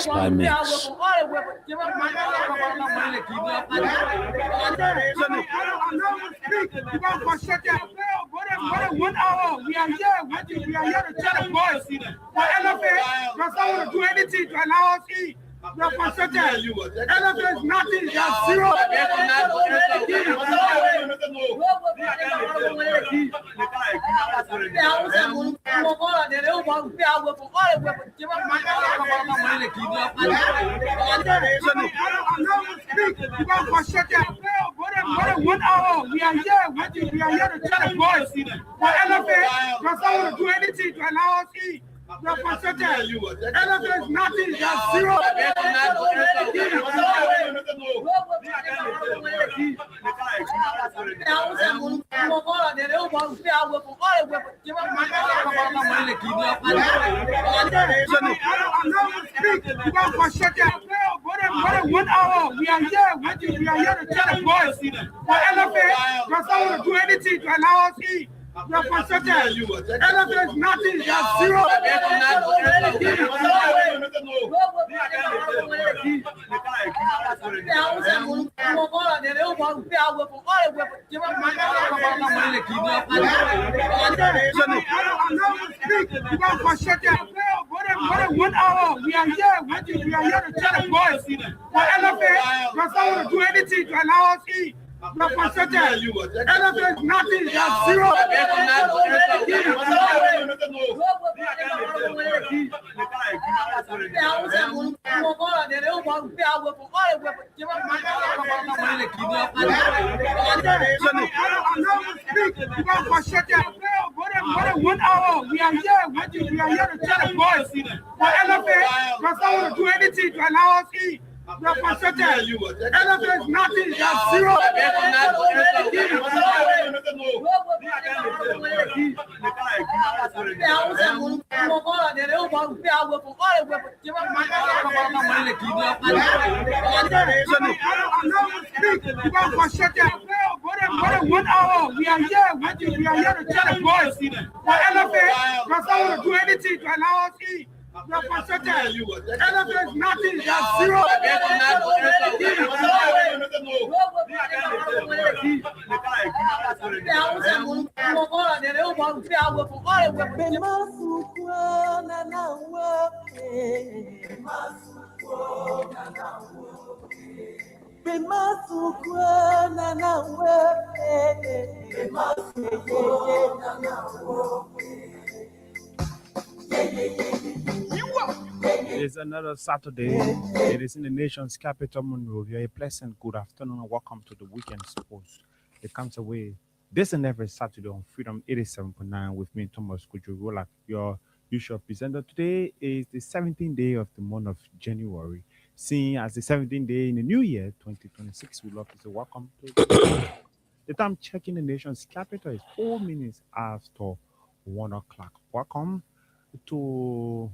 mix by mix. One hour, we are here waiting. We are here to tell the boys for LFA, because I want to do anything to allow us in. We are frustrated. LFA is nothing. They are zero. One hour, we are here waiting. We are here to tell the boys for LFA, because I want to do anything to allow us in. We are frustrated. LFA is nothing. They are zero. One hour, we are here waiting. We are here to tell the boys for LFA, because I want to do anything to allow us in. We are frustrated. LFA is nothing. They are zero. One hour, we are here waiting. We are here to tell the boys for LFA, because I want to do anything to allow us in. We are frustrated. LFA is nothing. They are zero. One hour, we are here waiting. We are here to tell the boys for LFA, because I want to do anything to allow us in. We are frustrated. LFA is nothing. They are zero. One hour, we are here waiting. We are here to tell the boys for LFA, because I want to do anything to allow us in. We are frustrated. LFA is nothing. They are zero. It is another Saturday. It is in the nation's capital, Monrovia. A pleasant good afternoon and welcome to the Weekend Sports. It comes away this and every Saturday on Freedom 87.9 with me, Thomas Kujurola, your usual presenter. Today is the 17th day of the month of January. Seeing as the 17th day in the new year, 2026, we love to say welcome to the time checking the nation's capital is 4 minutes after 1 o'clock. Welcome to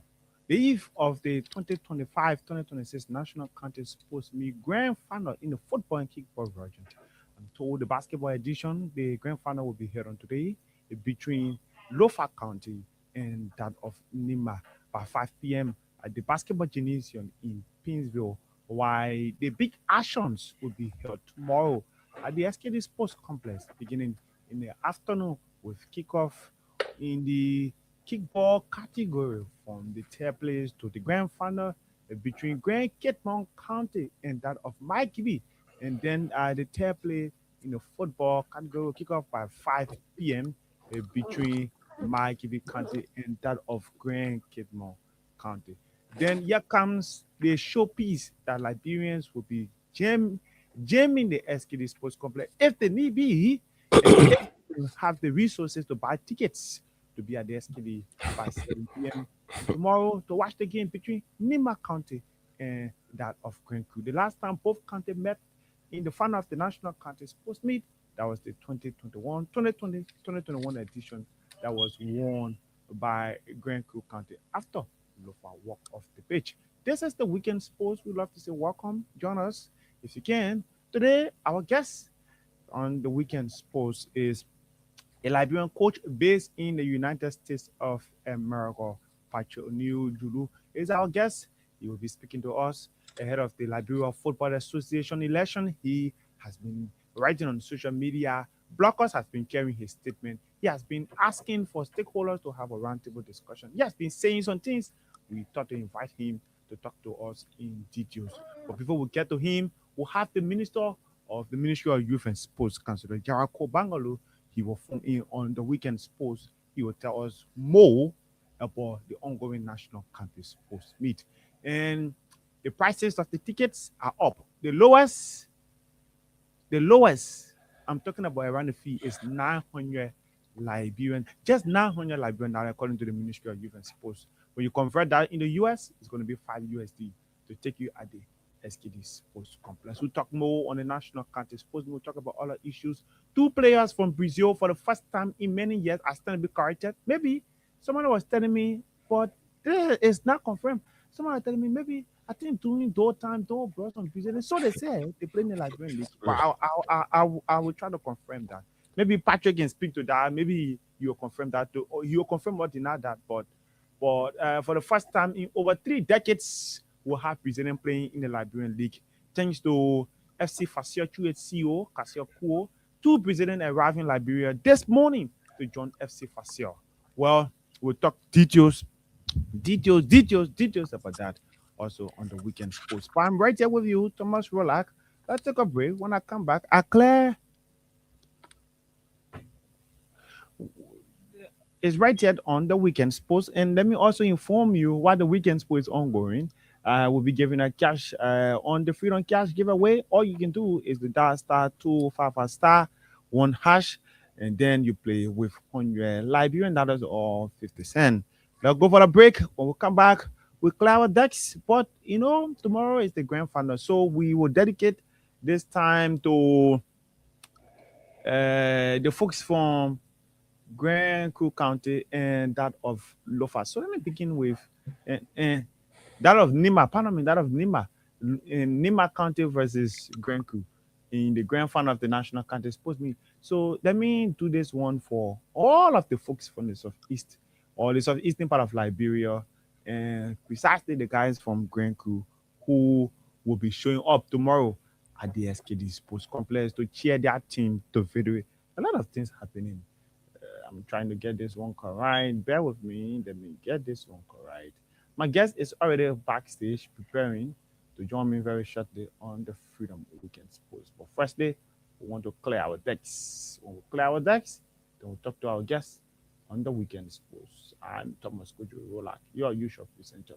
the eve of the 2025-2026 National County Sports Meet Grand Final in the football and kickball version. I'm told the basketball edition, the Grand Final will be held on today between Lofa County and that of Nima by 5 p.m. at the Basketball Gymnasium in Pinsville, while the big actions will be held tomorrow at the SKD Sports Complex beginning in the afternoon with kickoff in the kickball category from the tier place to the grand final between Grand Kitmon County and that of Mike B. And then the tier play in the football category kick off by 5 p.m. Between Mike B. County and that of Grand Kitmon County. Then here comes the showpiece that Liberians will be jamming the SKD Sports Complex if they need be, and if they have the resources to buy tickets to be at the SKD by 7 p.m. tomorrow to watch the game between Nima County and that of Grand Crew. The last time both counties met in the final of the National County Sports Meet, that was the 2021 edition that was won by Grand Crew County after Lofa walked off the pitch. This is the Weekend Sports. We'd love to say welcome. Join us if you can. Today, our guest on the Weekend Sports is a Liberian coach based in the United States of America, Patrick O'Neal Julu, is our guest. He will be speaking to us ahead of the Liberia Football Association election. He has been writing on social media. Blockers has been carrying his statement. He has been asking for stakeholders to have a roundtable discussion. He has been saying some things. We thought to invite him to talk to us in details. But before we get to him, we'll have the Minister of the Ministry of Youth and Sports, Councillor Jarako Bangalo. He will phone in on the weekend sports. He will tell us more about the ongoing National County Sports Meet. And the prices of the tickets are up. The lowest I'm talking about around the fee is 900 Liberian, just 900 Liberian dollars according to the Ministry of Youth and Sports. When you convert that in the US, it's going to be 5 USD to take you at the SKD Sports Complex. We'll talk more on the National County Sports. We'll talk about other issues. 2 players from Brazil for the first time in many years are still to be corrected. Maybe someone was telling me, but it's not confirmed. Someone was telling me maybe I think during those time, those brought some Brazilian. So they say they play in the Liberian League. But I will try to confirm that. Maybe Patrick can speak to that. Maybe you'll confirm that too, or you'll confirm or deny that. But for the first time in over 3 decades, we'll have Brazilian playing in the Liberian League. Thanks to FC Facio through its CEO, Cassio Kuo, 2 Brazilians arrived in Liberia this morning to join FC Facio. Well, we'll talk details about that also on the weekend sports. But I'm right here with you, Thomas Rolak. Let's take a break. When I come back, Claire is right here on the weekend sports. And let me also inform you while the weekend sports is ongoing. We'll be giving a cash on the Freedom Cash giveaway. All you can do is the dial star 255 star 1 hash, and then you play with 100 Liberian dollars or 50 cents. Let's go for a break. When we come back, we clear our decks. But tomorrow is the grand final, so we will dedicate this time to the folks from Grand Coup County and that of Lofa. So let me begin with that of Nima. Pardon me, that of Nima. In Nima County versus Grand Coup in the grand final of the National County Sports Meet. So let me do this one for all of the folks from the southeast or the southeastern part of Liberia, and precisely the guys from Grand Coup who will be showing up tomorrow at the SKD Sports Complex to cheer their team to victory. A lot of things happening. I'm trying to get this one correct. Bear with me. Let me get this one correct. My guest is already backstage preparing to join me very shortly on the Freedom Weekend Sports. But firstly, we want to clear our decks. When we clear our decks, then we'll talk to our guests on the Weekend Sports. I'm Thomas Kojo Rolak, your usual presenter.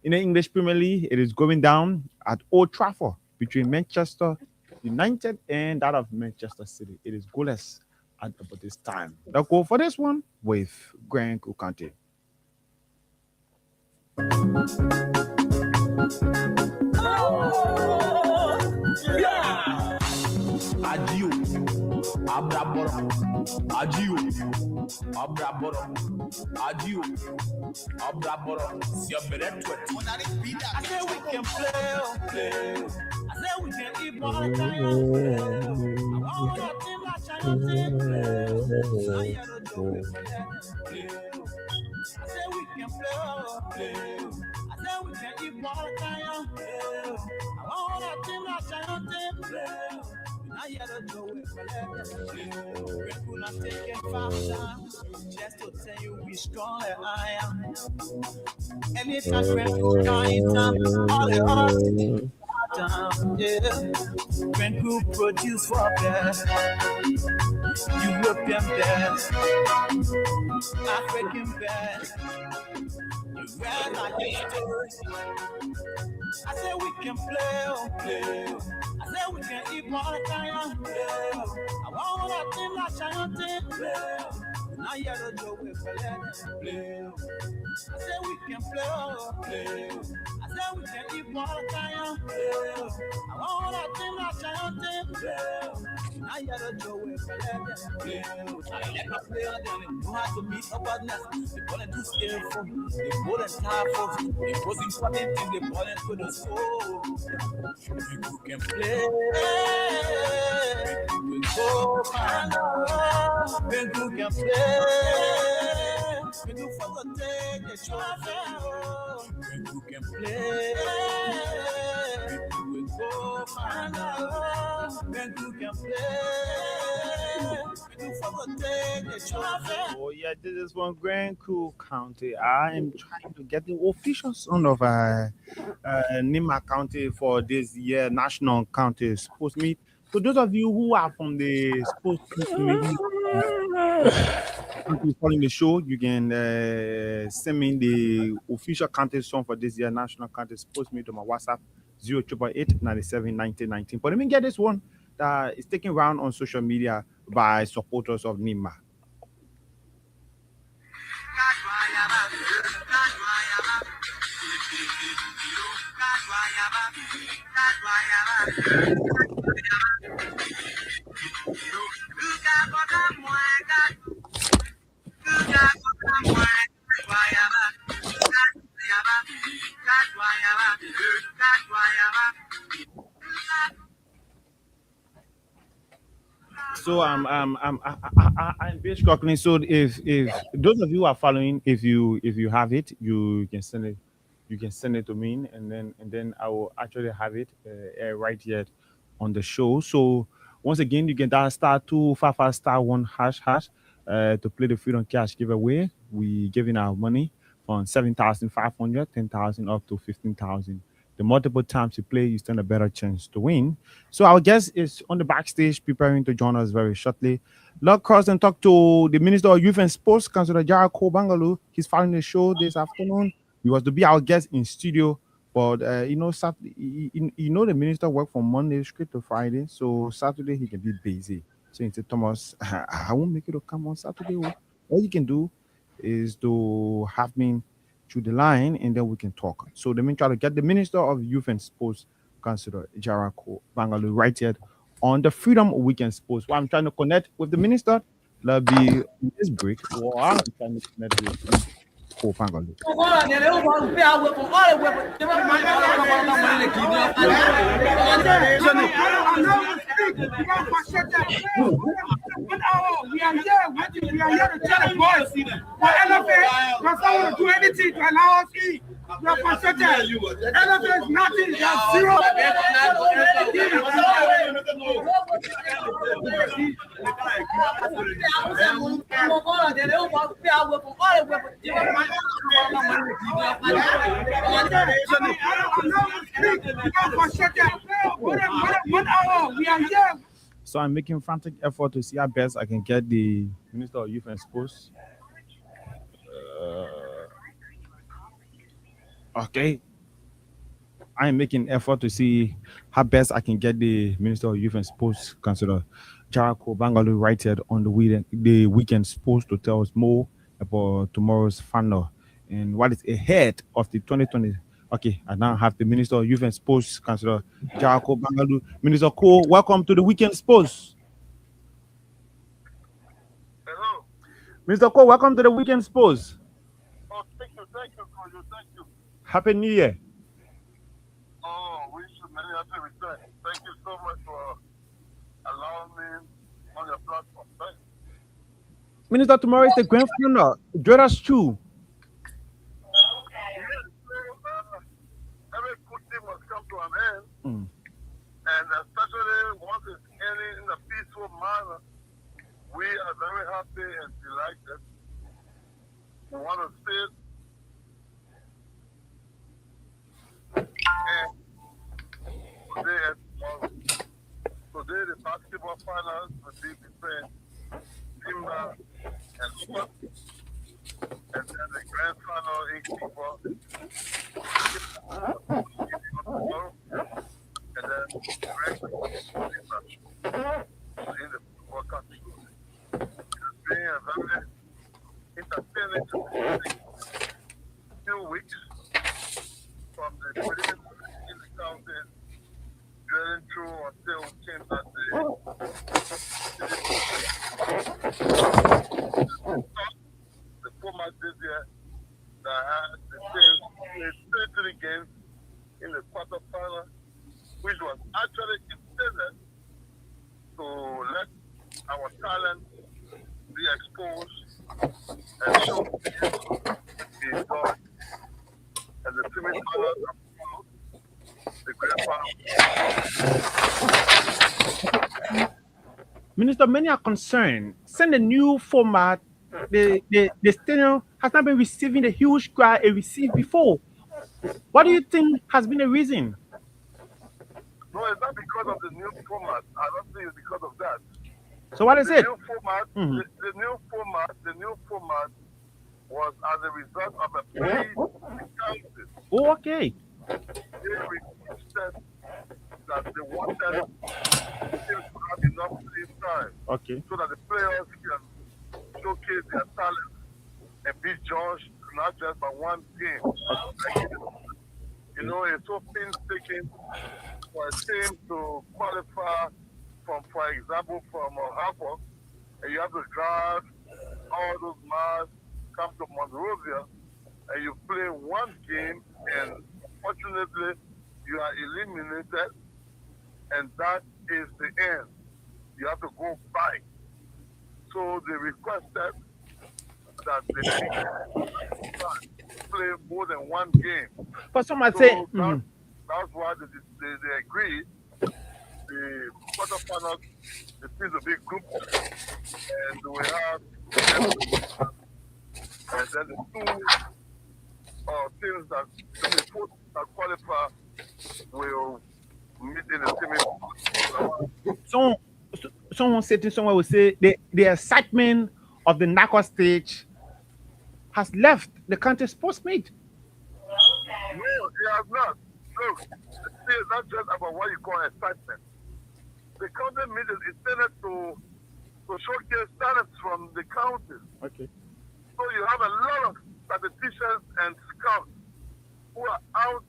In the English Premier League, it is going down at Old Trafford between Manchester United and that of Manchester City. It is goalless at about this time. They'll go for this one with Grand Coup County. Adio, Abraboro, Adio, Abraboro, Adio, Abraboro, I say we can play. I say we can eat more than I want to team like I say we can play. I say we can eat more than I want to team like play. I hear the door with we're not taking fast just to tell you we strong I am. Anytime we're going down, all the other down, yeah. When who produce for best, European best, African best, you ran like this. I say we can play. I say we can eat more than I want to team like China. Now you're the joke with play. I say we can play. I say we can eat more than I want to team like China. Now you're the joke with play. I let my player down and know how to meet up at nest. The ball too scared for me. The ball and tired for me. It was important in the ball and put us so. You can play. We go find out. When you can play. We do for the day that you have. who can play. We go find out who can play. We facilitate the traffic. Oh yeah, this is from Grand Cool County. I am trying to get the official sound of Nima County for this year National County Sports Meet. So those of you who are from the sports meet, maybe following the show, you can send me the official county song for this year National County Sports Meet on my WhatsApp 0888 97 1919. But let me get this one that is taken around on social media by supporters of Nima. So I'm basically, so if those of you who are following, if you have it, you can send it to me, and then I will actually have it right here on the show. So once again, you can dial *255 *1# to play the Freedom Cash giveaway. We giving our money from 7,500, 10,000 up to 15,000. The multiple times you play, you stand a better chance to win. So our guest is on the backstage preparing to join us very shortly. Let's cross and talk to the Minister of Youth and Sports, Councillor Jericho Bangalu. He's following the show this afternoon. He was to be our guest in studio, but the minister work from Monday straight to Friday, so Saturday he can be busy. So he said, Thomas, I won't make it to come on Saturday. All you can do is to have me through the line, and then we can talk. So let me try to get the Minister of Youth and Sports, Councillor Jericho Bangalu, right here on the Freedom Weekend Sports. While I'm trying to connect with the minister, that'll be this break. While I'm trying to connect with Ko Bangalu. We are here to tell the boys for LFA, because I want to do anything to allow us eat. We are frustrated. LFA is nothing. They are zero. We are here. So I'm making frantic effort to see how best I can get the Minister of Youth and Sports. Okay. I am making effort to see how best I can get the Minister of Youth and Sports, Councillor Jericho Bangalu, right here on the weekend sports to tell us more about tomorrow's final and what is ahead of the 2020. Okay, I now have the Minister of Youth and Sports, Councillor Jericho Bangalu. Minister Ko, welcome to the weekend sports. Hello. Minister Ko, welcome to the weekend sports. Oh, thank you, thank you. Happy New Year. Oh, we should many happy return. Thank you so much for allowing me on your platform. Thank you. Minister, tomorrow is the grand final. Join us too. Every good thing must come to an end. And especially once it's ending in a peaceful manner, we are very happy and delighted. We want to sit and today and tomorrow. Today the basketball finals will be between Timber and Super. And then the grand final in football. And then the rest of the in the football category. It's been a very entertaining few weeks from the preliminary in the county, drilling through until we came at the format this year that had the same 33 games in the quarterfinal, which was actually intended to let our talent be exposed and show the joy and semi-finals and the grand final. Minister, many are concerned. Send a new format. The stadium has not been receiving the huge crowd it received before. What do you think has been the reason? No, it's not because of the new format. I don't think it's because of that. So what is The it? new format, Mhm. the new format was as a result of a plea council. Oh, okay. They requested that they wanted teams to have enough playing time Okay. so that the players can showcase their talent and be judged not just by one game. You know, it's so painstaking for a team to qualify from, for example, from Harper, and you have to drive all those miles, come to Monrovia, and you play one game, and unfortunately, you are eliminated, and that is the end. You have to go back. So they requested that they play more than one game. But someone So say, that's why they agreed. The quarterfinals, the teams will be grouped, and we have, and then the two teams that qualify will meet in the semi. someone sitting somewhere will say the excitement of the knockout stage has left the country's sports meet. No, it has not. Look, it's not just about what you call excitement. The county meet is intended to showcase talents from the counties. Okay. So you have a lot of statisticians and scouts who are out,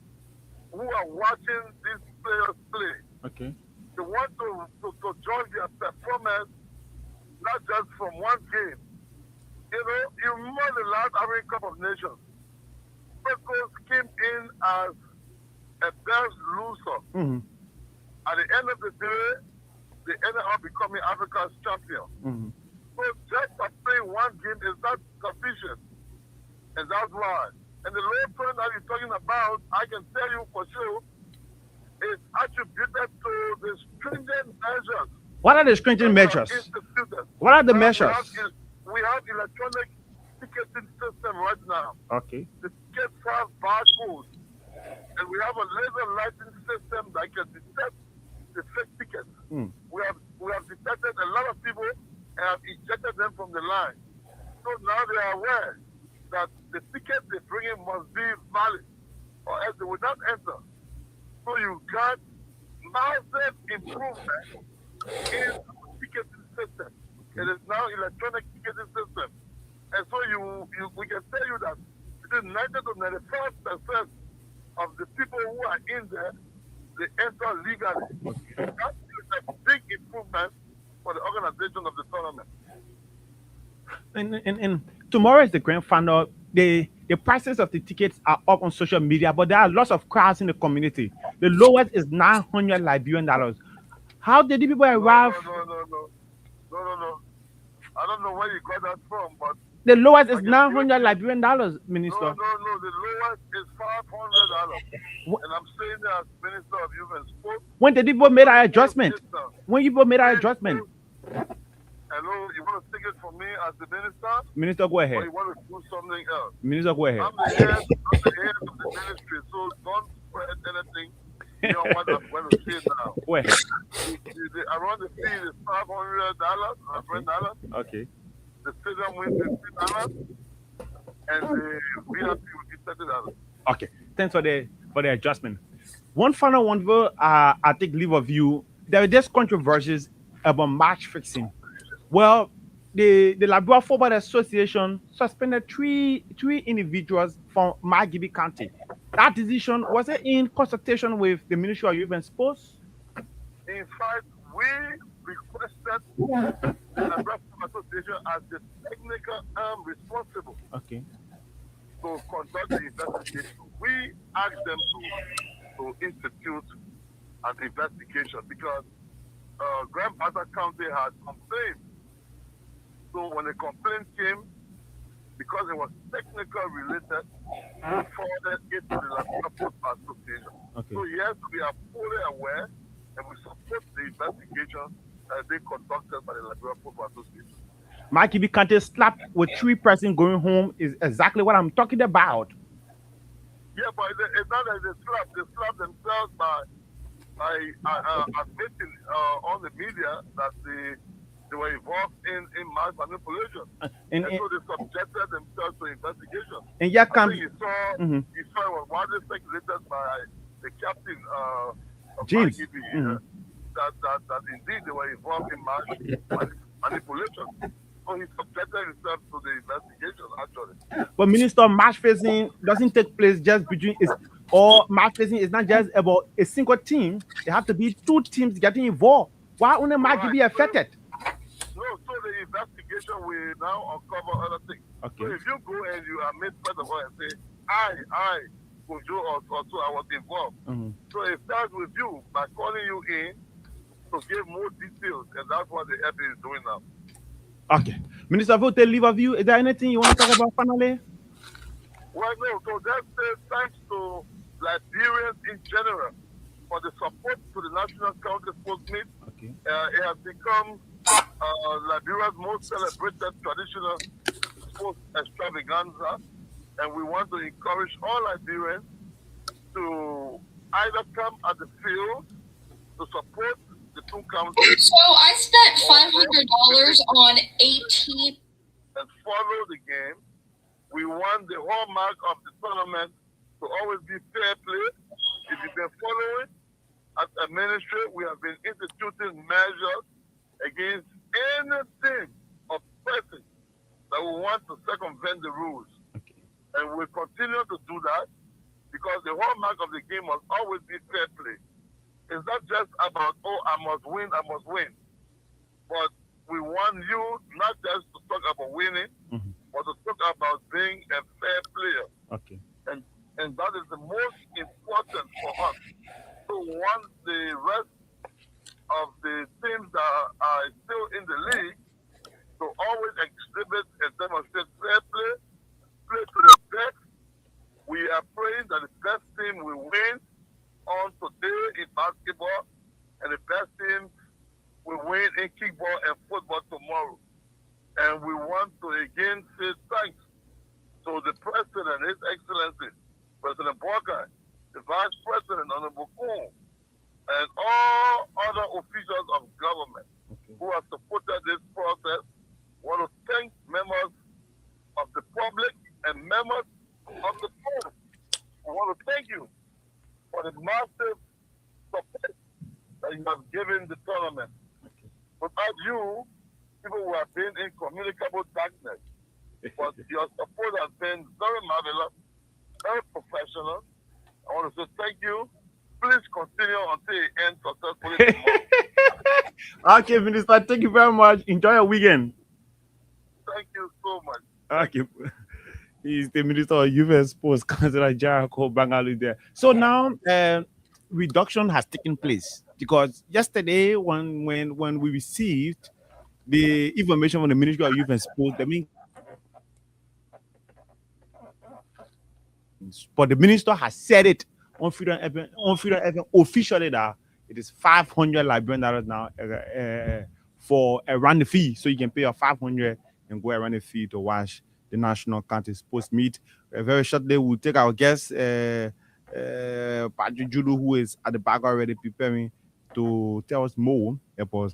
who are watching these players play. Okay. They want to judge their performance, not just from one game. You know, you remember the last African Cup of Nations. Pecos came in as a best loser. Mm-hmm. At the end of the day, they ended up becoming Africa's champion. Mm-hmm. So just by playing one game is not sufficient. And that's why. And the low point that you're talking about, I can tell you for sure, is attributed to the stringent measures. What are the stringent measures? Instituted. What are the measures? We have electronic ticketing system right now. Okay. The tickets have barcodes. And we have a laser lighting system that can detect the fake tickets. Mm. We have detected a lot of people and have ejected them from the line. So now they are aware that the ticket they bring in must be valid, or else they will not enter. So you got massive improvement in the ticketing system. It is now electronic ticketing system. And so we can tell you that between 90 to 95% of the people who are in there, they enter legally. That is a big improvement for the organization of the tournament. And tomorrow is the grand final. The prices of the tickets are up on social media, but there are lots of crowds in the community. The lowest is 900 Liberian dollars. How did the people arrive? No. I don't know where you got that from, but The lowest is 900 Liberian dollars, Minister. no. The lowest is $500, and I'm saying that as Minister of Youth and Sport. When the people made our adjustment, when people made our adjustment, Hello, you want to take it from me as the minister, Minister, go or ahead. you want to do something else? Minister, go ahead. I'm the head of the ministry, so don't spread anything. You know what I'm going to say now. Go ahead. Around the fee is $500, $100. Okay. The stadium wins $50, and the VIP will be $30. Okay. Thanks for the adjustment. One final one, I take leave of you. There are just controversies about match fixing. Well, the Liberia Football Association suspended three individuals from Margibi County. That decision, was it in consultation with the Ministry of Youth and Sports? In fact, we requested the Liberia Football Association as the technical arm responsible Okay. to conduct the investigation. We asked them to institute an investigation because Grand Bassa County had complained. So when the complaint came, because it was technical related, we forwarded it to the Liberia Football Association. Okay. So yes, we are fully aware and we support the investigation that they conducted by the Liberia Football Association. Mikey B. Kante slap with 3 person going home is exactly what I'm talking about. Yeah, but it's not that they slap themselves by admitting on the media that they were involved in mass manipulation. And so they subjected themselves to investigation. And yeah, I think you saw it was widely speculated by the captain of James. That indeed they were involved in mass manipulation. So he subjected himself to the investigation, actually. But Minister, match facing doesn't take place just between match facing is not just about a single team. There have to be 2 teams getting involved. Why only match be affected? No, so the investigation will now uncover other things. Okay. So if you go and you admit first of all and say, I, Kojo, or so I was involved. So it starts with you by calling you in to give more details, and that's what the FA is doing now. Okay. Minister Vote, leave of you. Is there anything you want to talk about finally? Well, no, so that's thanks to Liberians in general for the support to the National County Sports Meet. Okay. It has become Liberia's most celebrated traditional sports extravaganza, and we want to encourage all Liberians to either come at the field to support the 2 counties. So I spent $500 on 18. And follow the game. We want the hallmark of the tournament to always be fair play. If you've been following, as a ministry, we have been instituting measures against anything or person that will want to circumvent the rules. Okay. And we'll continue to do that because the hallmark of the game must always be fair play. It's not just about, I must win. But we want you not just to talk about winning, but to talk about being a fair player. Okay. And that is the most important for us. So once the rest of the teams that are still in the league to always exhibit and demonstrate fair play to the best. We are praying that the best team will win on today in basketball, and the best team will win in kickball and football tomorrow. And we want to again say thanks to the President, His Excellency, President Boakai, the Vice President, Honorable Kuhn, and all other officials of government who have supported this process. I want to thank members of the public and members of the forum. I want to thank you for the massive support that you have given the tournament. Without you, people would have been in communicable darkness. But your support has been very marvelous, very professional. I want to say thank you. Please continue until it ends successfully tomorrow. Okay, Minister, thank you very much. Enjoy your weekend. Thank you so much. Okay. He's the Minister of Youth and Sports, Councillor Jericho Bangalu there. So now reduction has taken place because yesterday when we received the information from the Ministry of Youth and Sports, but the minister has said it on Freedom FM officially that it is $500 Liberian now for a run fee. So you can pay your $500 and go around the fee to watch the National County Sports Meet. Very shortly, we'll take our guest, Patrick Judo, who is at the back already preparing to tell us more about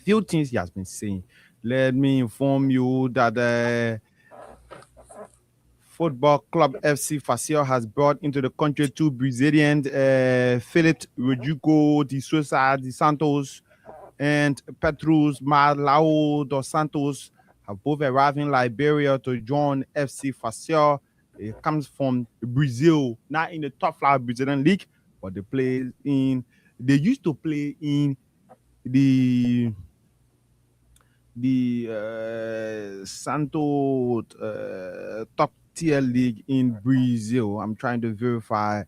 few things he has been saying. Let me inform you that Football Club FC Facio has brought into the country 2 Brazilians, Philip Rodrigo de Sousa de Santos and Petrus Malao dos Santos, have both arrived in Liberia to join FC Facio. It comes from Brazil, not in the top flight Brazilian league, but they used to play in the Santos top tier league in Brazil. I'm trying to verify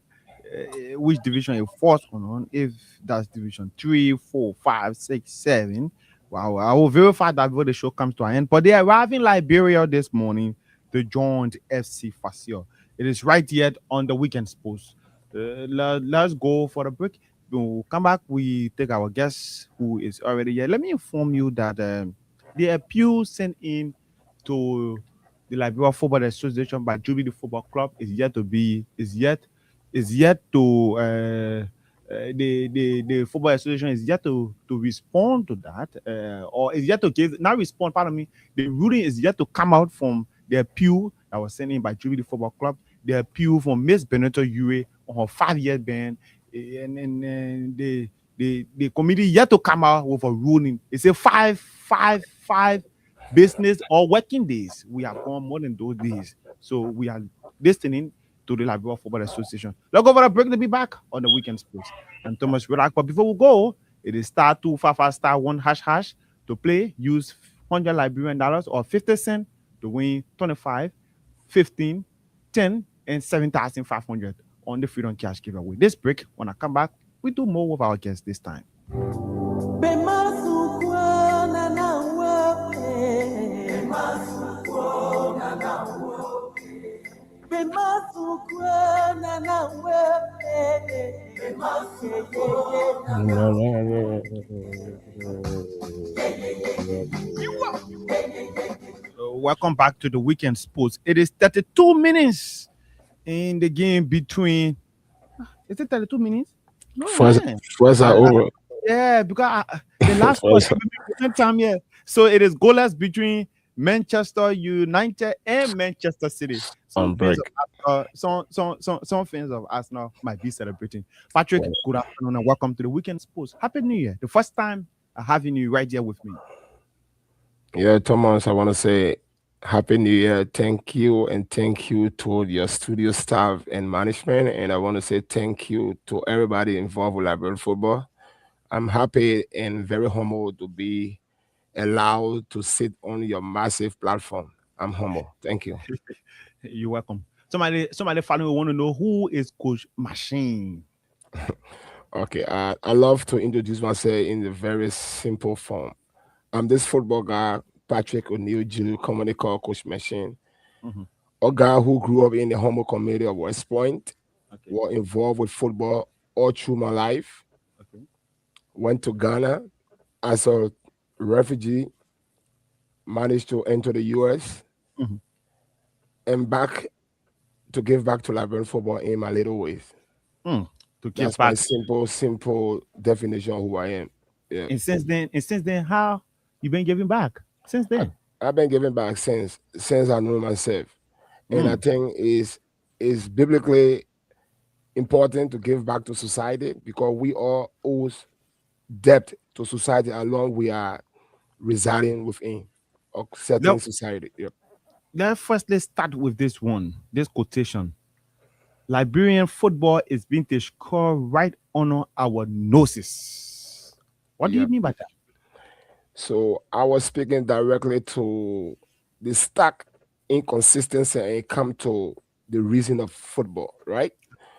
which division it falls on, if that's division 3, 4, 5, 6, 7. Wow, I will verify that before the show comes to an end. But they are arriving in Liberia this morning to join FC Fasio. It is right yet on the weekend post. Let's go for the break. We'll come back. We take our guest who is already here. Let me inform you that the appeal sent in to the Liberia Football Association by Jubilee Football Club is yet to be is yet to the football association is yet to respond to that or is yet to give not respond, pardon me. The ruling is yet to come out from the appeal that was sent in by Jubilee Football Club, the appeal from Miss Benito Ure on her 5-year ban, and the committee yet to come out with a ruling. It's a five business or working days. We have gone more than those days, so we are listening to the Liberia Football Association. Let's go for a break to be back on the weekend sports. And Thomas Relax. But before we go, it is *255*1# to play. Use $100 Liberian or 50 cents to win 25, 15, 10, and 7,500 on the Freedom Cash giveaway. This break, when I come back, we do more with our guests this time. Welcome back to the weekend sports. It is 32 minutes in the game between. Is it 32 minutes? No, first are over. Yeah, because the last one time, yeah. So it is goalless between Manchester United and Manchester City. Some fans of Arsenal might be celebrating. Patrick, good afternoon and welcome to the weekend sports. Happy New Year. The first time having you right here with me. Yeah, Thomas, I want to say Happy New Year. Thank you, and thank you to your studio staff and management. And I want to say thank you to everybody involved with Liberian football. I'm happy and very humbled to be allowed to sit on your massive platform. I'm humble. Thank you. You're welcome. Somebody finally want to know who is Coach Machine. Okay, I love to introduce myself in a very simple form. I'm this football guy, Patrick O'Neill Jr., commonly called Coach Machine. Mm-hmm. A guy who grew up in the humble community of West Point, was involved with football all through my life. Okay. Went to Ghana as a refugee, managed to enter the US, mm-hmm. and back to give back to Liberian football in my little ways. That's my simple definition of who I am. Yeah. And since then, how you been giving back? Since then, I've been giving back since I know myself, and I think it's biblically important to give back to society because we all owe debt to society along we are residing within a certain society. Yep. Let's firstly start with this quotation. Liberian football is vintage core right on our noses. What do you mean by that? So I was speaking directly to the stark inconsistency and it come to the reason of football, right?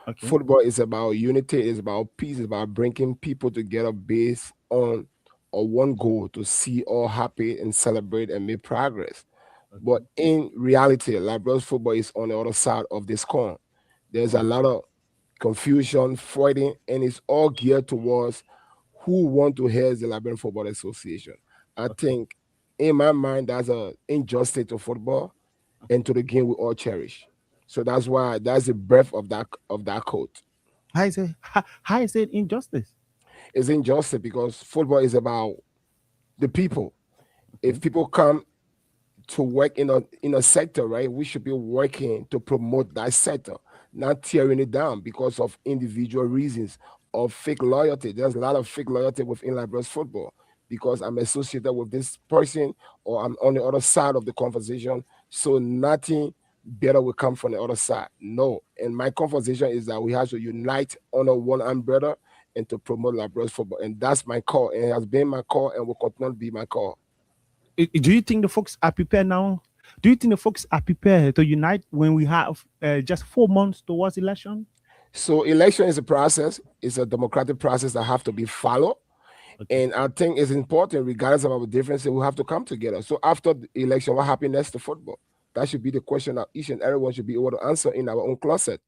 Okay. Football is about unity, it's about peace, it's about bringing people together based on one goal to see all happy and celebrate and make progress. Okay. But in reality, Liberian football is on the other side of this coin. There's a lot of confusion, fighting, and it's all geared towards who want to head the Liberian Football Association. I think, in my mind, that's an injustice to football and to the game we all cherish. So that's the breadth of that quote. How is it injustice? It's injustice because football is about the people. If people come to work in a sector, right, we should be working to promote that sector, not tearing it down because of individual reasons or fake loyalty. There's a lot of fake loyalty within Liberia's football because I'm associated with this person or I'm on the other side of the conversation. So nothing better will come from the other side. No. And my conversation is that we have to unite under one umbrella and to promote Liberia's football. And that's my call. And it has been my call and will continue to be my call. Do you think the folks are prepared now? Do you think the folks are prepared to unite when we have just 4 months towards election? So election is a process. It's a democratic process that have to be followed. And I think it's important, regardless of our differences, we have to come together. So after the election, what happened next to football? That should be the question that each and everyone should be able to answer in our own closet.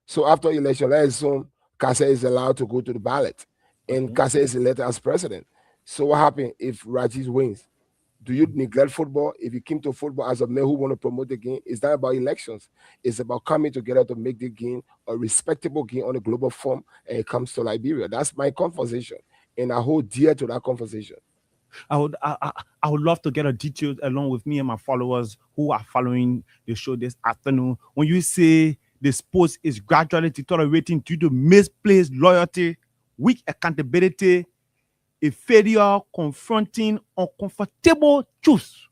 So after election, let's assume Kase is allowed to go to the ballot, and Kase is elected as president. So what happened if Rajiv wins? Do you neglect football? If you came to football as a man who want to promote the game, it's not about elections. It's about coming together to make the game a respectable game on a global form, and it comes to Liberia. That's my conversation, and I hold dear to that conversation. I would love to get a details along with me and my followers who are following the show this afternoon. When you say the sports is gradually deteriorating due to misplaced loyalty, weak accountability, a failure confronting uncomfortable truths.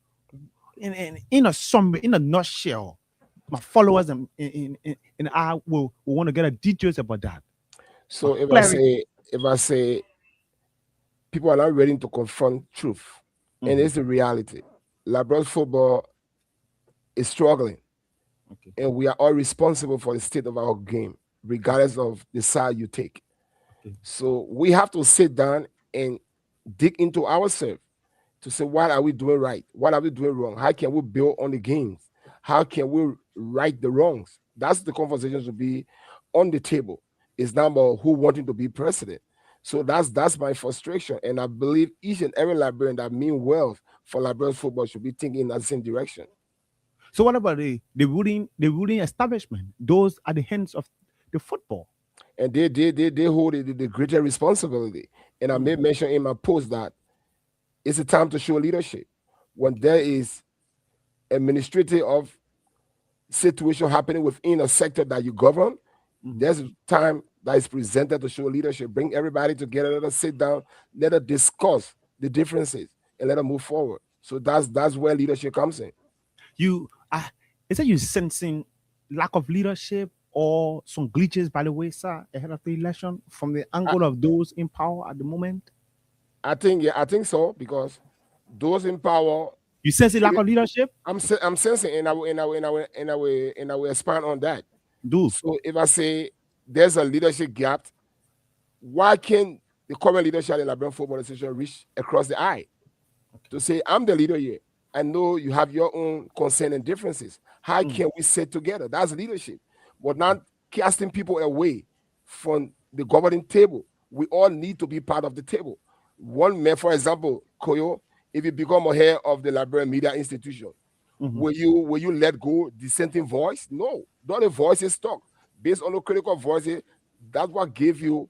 In a nutshell, my followers and I will want to get a details about that. So if I say people are not ready to confront truth, and it's the reality. Liberia football is struggling, and we are all responsible for the state of our game, regardless of the side you take. So we have to sit down and dig into ourselves to say, what are we doing right? What are we doing wrong? How can we build on the gains? How can we right the wrongs? That's the conversation to be on the table. It's not about who wanting to be president. So that's my frustration. And I believe each and every Liberian that mean well for Liberian football should be thinking in that same direction. So what about the ruling establishment? Those are the hands of the football. And they hold the greater responsibility. And I made mention in my post that it's a time to show leadership. When there is administrative of situation happening within a sector that you govern, there's a time that is presented to show leadership. Bring everybody together, let us sit down, let us discuss the differences, and let us move forward. So that's where leadership comes in. Is that you sensing lack of leadership or some glitches, by the way, sir, ahead of the election from the angle of those in power at the moment? I think so, because those in power. You sense a lack of leadership? I'm sensing, and I will expand on that. Do. So if I say there's a leadership gap, why can't the current leadership in Liberian Football Association reach across the aisle to say, I'm the leader here? I know you have your own concern and differences. How can we sit together? That's leadership. But not casting people away from the governing table. We all need to be part of the table. One man, for example, Koyo, if you become a head of the Liberian Media Institution, will you let go dissenting voice? No, the only voice is talk. Based on the critical voices, that's what gave you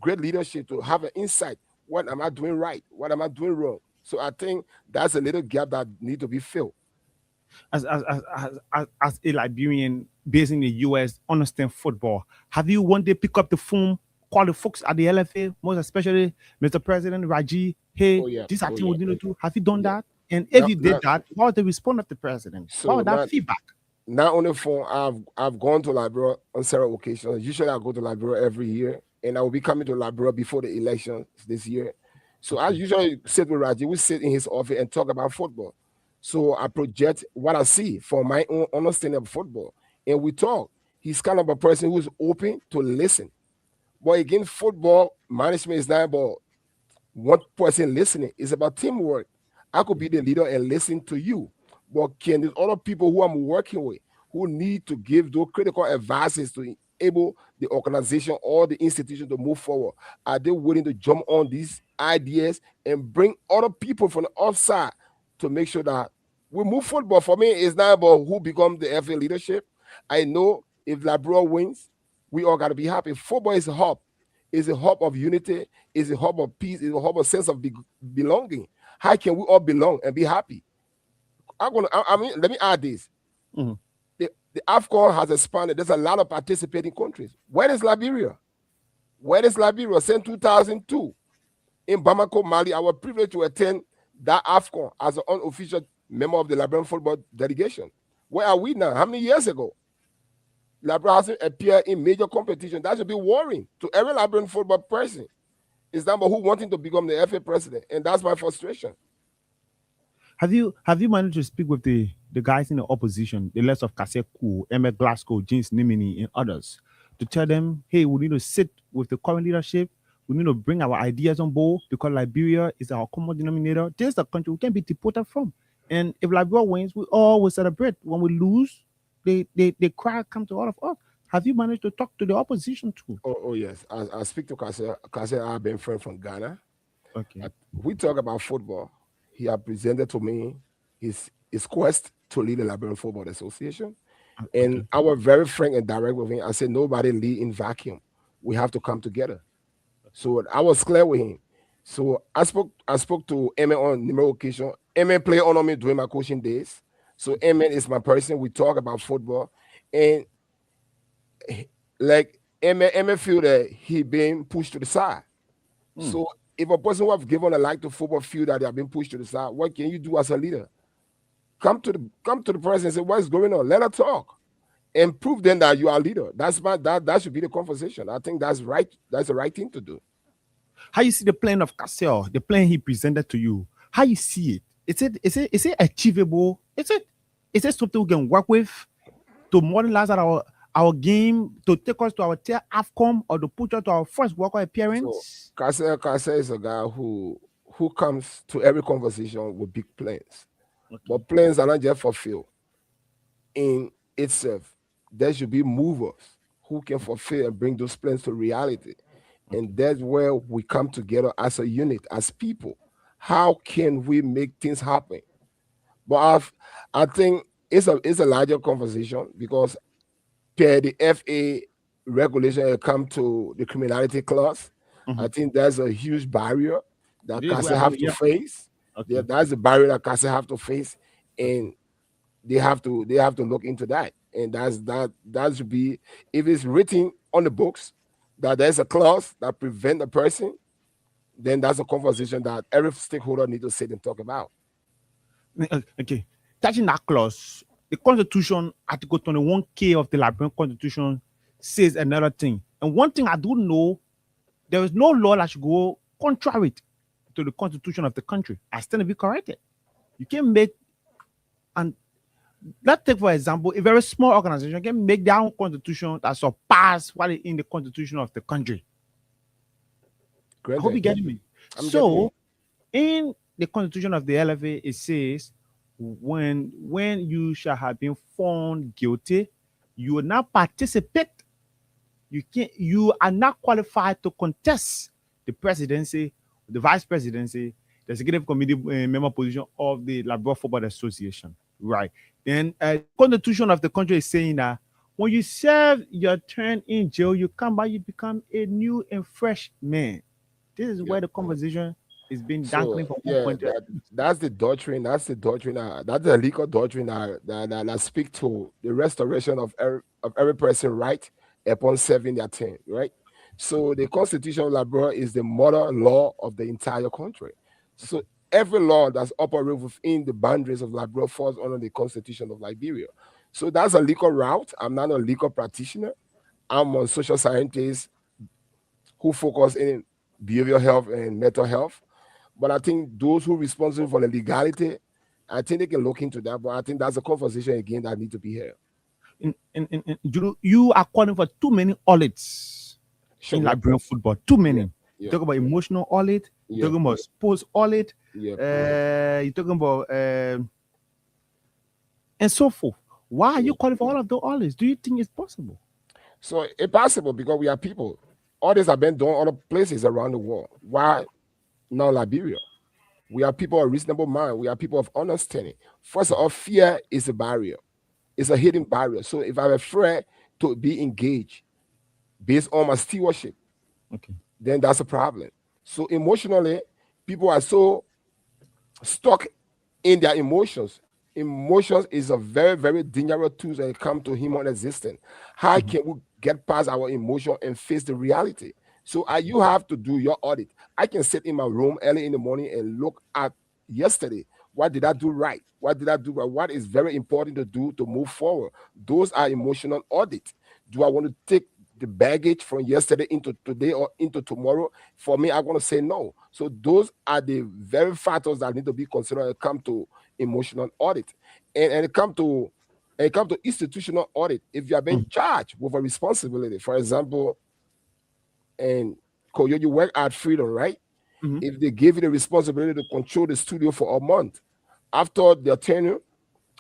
great leadership, to have an insight. What am I doing right? What am I doing wrong? So I think that's a little gap that need to be filled. As a Liberian based in the US, understand football, have you one day pick up the phone, call the folks at the LFA, most especially Mr. President Raji, hey, this is what we need to do? Have you done that? And if you did that, what was the response of the president? So what was that feedback? Not on the phone, I've gone to Liberia on several occasions. Usually I go to Liberia every year, and I will be coming to Liberia before the election this year. So I usually sit with Raji. We sit in his office and talk about football. So I project what I see from my own understanding of football, and we talk. He's kind of a person who's open to listen. But again, football management is not about one person listening. It's about teamwork. I could be the leader and listen to you, but can there's other people who I'm working with who need to give those critical advices to enable the organization or the institution to move forward? Are they willing to jump on these ideas and bring other people from the outside to make sure that we move football? For me, it's not about who becomes the FA leadership. I know if Liberia wins, we all got to be happy. Football is a hub. It's a hub of unity. It's a hub of peace. It's a hub of sense of belonging. How can we all belong and be happy? Let me add this. The AFCON has expanded. There's a lot of participating countries. Where is Liberia? Since 2002, in Bamako, Mali, I was privileged to attend that AFCON as an unofficial member of the Liberian football delegation. Where are we now? How many years ago? Liberia hasn't appeared in major competition. That should be worrying to every Liberian football person. It's not about who wanting to become the FA president, and that's my frustration. Have you managed to speak with the guys in the opposition, the likes of Kase Ku, Emmett Glasgow, James Nimini, and others, to tell them, hey, we need to sit with the current leadership We need to bring our ideas on board because Liberia is our common denominator. This is the country we can be deported from. And if Liberia wins, we all will celebrate. When we lose, they cry, come to all of us. Have you managed to talk to the opposition too? Oh yes. I speak to Kase. Kase, I've been friend from Ghana. Okay. We talk about football. He had presented to me his quest to lead the Liberian Football Association. And I was very frank and direct with him. I said, nobody lead in vacuum. We have to come together. So I was clear with him. So I spoke to Emen on numerous occasions. Emen played on me during my coaching days. So Emen is my person. We talk about football. And like Emen feel that he being pushed to the side. So if a person who have given a like to football feel that they have been pushed to the side, what can you do as a leader? Come to the person and say, what's going on? Let her talk. And prove then that you are a leader. That should be the conversation. I think that's right. That's the right thing to do. How you see the plan of Cassell, the plan he presented to you? How you see it? Is it achievable? Is it something we can work with to modernize our game, to take us to our tier AFCON, or to put us to our first World Cup appearance? So Cassell is a guy who comes to every conversation with big plans. Okay. But plans are not just fulfilled in itself. There should be movers who can fulfill and bring those plans to reality. Okay. And that's where we come together as a unit, as people. How can we make things happen? But I think it's a larger conversation because per the FA regulation it come to the criminality clause. I think there's a huge barrier that Cassell have to face. Okay. Yeah, that's the barrier that Cassell have to face, and they have to look into that. And that should be, if it's written on the books that there's a clause that prevent the person, then that's a conversation that every stakeholder need to sit and talk about. Okay, touching that clause, the Constitution, Article 21K of the Liberian Constitution says another thing. And one thing I do know, there is no law that should go contrary to the Constitution of the country. I stand to be corrected. You can make, and let's take for example, a very small organization can make their own constitution that surpass what is in the Constitution of the country. Great. I hope you get me. In the Constitution of the LFA, it says when you shall have been found guilty, you will not participate. You are not qualified to contest the presidency, the vice presidency, the executive committee member position of the Liberia Football Association. Right. Then the Constitution of the country is saying that when you serve your term in jail, you come back, you become a new and fresh man. This is where the conversation is being dangling from one point to another. That's the doctrine. That's the legal doctrine that speak to the restoration of every person's right upon serving their term, right? So the Constitution of Liberia is the mother law of the entire country. So every law that's operated within the boundaries of Liberia falls under the Constitution of Liberia. So that's a legal route. I'm not a legal practitioner. I'm a social scientist who focus in behavioral health and mental health. But I think those who are responsible for the legality, I think they can look into that. But I think that's a conversation again that need to be here. You are calling for too many audits in Liberian football. Too many. Yeah. You talk about emotional audit. You talking about sports audit. You're talking about and so forth. Why are you calling for all of those audits? Do you think it's possible? So it's possible because we are people. Audits have been done other places around the world. Why not Liberia? We are people of reasonable mind. We are people of understanding. First of all, fear is a barrier. It's a hidden barrier. So if I'm afraid to be engaged based on my stewardship, then that's a problem. So emotionally, people are so stuck in their emotions. Emotions is a very, very dangerous tool when it comes to human existence. How can we get past our emotion and face the reality? So you have to do your audit. I can sit in my room early in the morning and look at yesterday. What did I do right? What did I do right? What is very important to do to move forward? Those are emotional audits. Do I want to take the baggage from yesterday into today or into tomorrow? For me, I'm going to say no. So those are the very factors that need to be considered when it comes to emotional audit. And it comes to institutional audit. If you have been charged with a responsibility, for example, and because you work at Freedom, right? Mhm. If they give you the responsibility to control the studio for a month, after their tenure,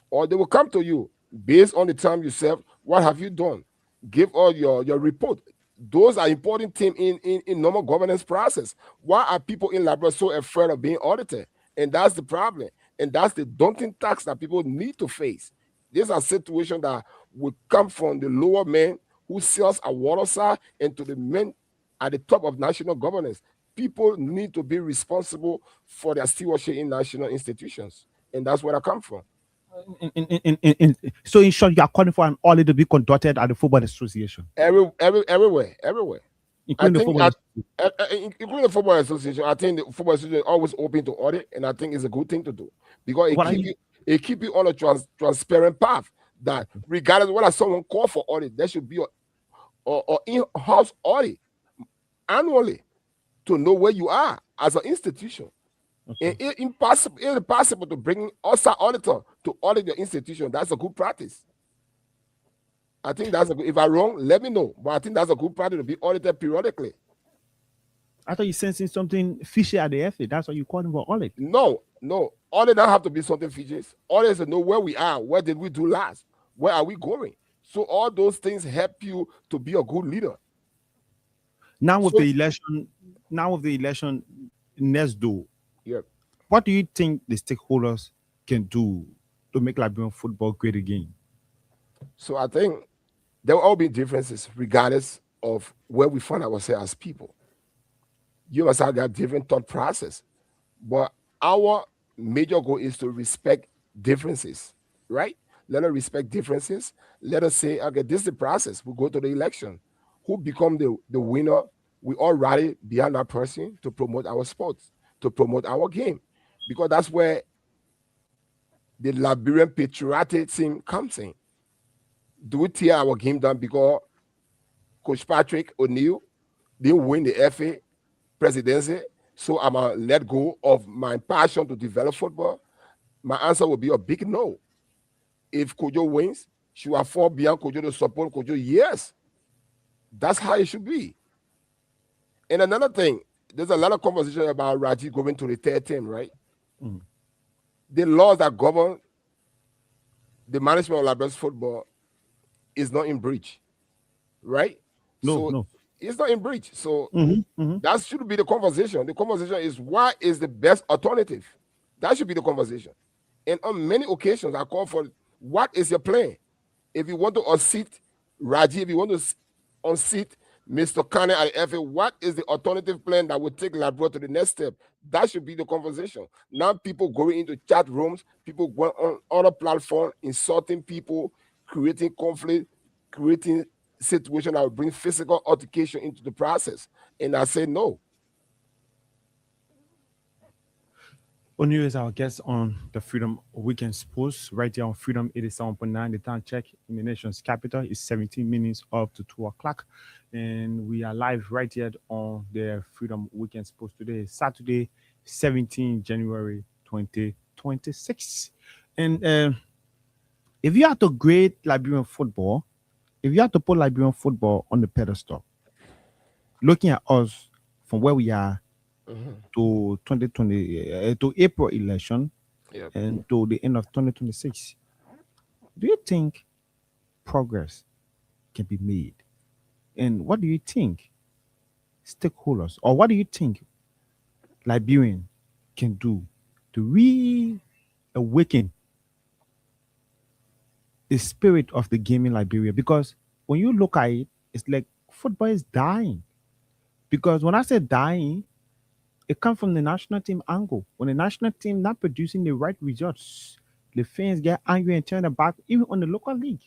or they will come to you based on the time you serve. What have you done? Give all your report. Those are important things in normal governance process. Why are people in Liberia so afraid of being audited? And that's the problem. And that's the daunting task that people need to face. These are situations that will come from the lower man who sells a water side and to the men at the top of national governance. People need to be responsible for their stewardship in national institutions. And that's where I come from. So in short, you are calling for an audit to be conducted at the Football Association, Everywhere. including the Football. Including the Football Association, I think the Football Association is always open to audit, and I think it's a good thing to do because it keep you on a transparent path. That regardless of whether someone call for audit, there should be a in-house audit annually to know where you are as an institution. Okay. It's impossible to bring outside auditor to audit your institution. That's a good practice. I think that's if I'm wrong, let me know. But I think that's a good practice to be audited periodically. I thought you sensing something fishy at the FA. That's why you calling for audit. No. Audit don't have to be something fishy. Audit is to know where we are. What did we do last? Where are we going? So all those things help you to be a good leader. Now with the election next door, yeah. What do you think the stakeholders can do to make Liberian football great again? So I think there will all be differences regardless of where we find ourselves as people. You must have that different thought process. But our major goal is to respect differences, right? Let us respect differences. Let us say, okay, this is the process. We go to the election. Who become the winner? We all rally behind that person to promote our sports, to promote our game. Because that's where the Liberian patriotism comes in. Do we tear our game down because Coach Patrick O'Neill didn't win the FA presidency, so I'm going to let go of my passion to develop football? My answer will be a big no. If Kojo wins, should I fall behind Kojo to support Kojo? Yes. That's how it should be. And another thing, there's a lot of conversation about Raji going to the third team, right? Mm. The laws that govern the management of Liberia's football is not in breach, right? No. It's not in breach. So that should be the conversation. The conversation is what is the best alternative? That should be the conversation. And on many occasions, I call for what is your plan? If you want to unseat Raji, if you want to unseat Mr. Kane at the FA, what is the alternative plan that will take Liberia to the next step? That should be the conversation. Now people going into chat rooms, people going on other platforms, insulting people, creating conflict, creating situation that will bring physical altercation into the process. And I say no. O'Neill is our guest on the Freedom Weekend Sports right here on Freedom 87.9. The time check in the nation's capital is 17 minutes up to 2 o'clock. And we are live right here on the Freedom Weekend Sports today, Saturday, 17 January 2026. And if you have to grade Liberian football, if you have to put Liberian football on the pedestal, looking at us from where we are to 2020 to April election and to the end of 2026, do you think progress can be made? And what do you think stakeholders, or what do you think Liberian can do to reawaken the spirit of the game in Liberia? Because when you look at it, it's like football is dying. Because when I say dying, it comes from the national team angle. When the national team not producing the right results, the fans get angry and turn their back, even on the local league.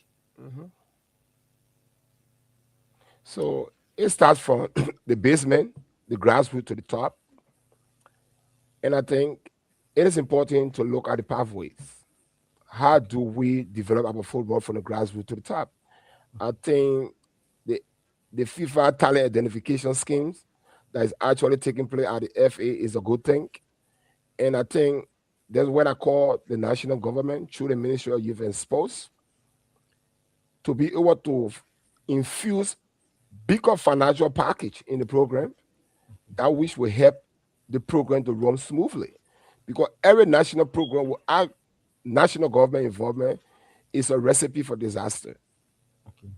So it starts from the basement, the grassroots to the top. And I think it is important to look at the pathways. How do we develop our football from the grassroots to the top? I think the FIFA talent identification schemes that is actually taking place at the FA is a good thing. And I think that's what I call the national government through the Ministry of Youth and Sports to be able to infuse bigger financial package in the program that which will help the program to run smoothly. Because every national program will have national government involvement is a recipe for disaster. Okay.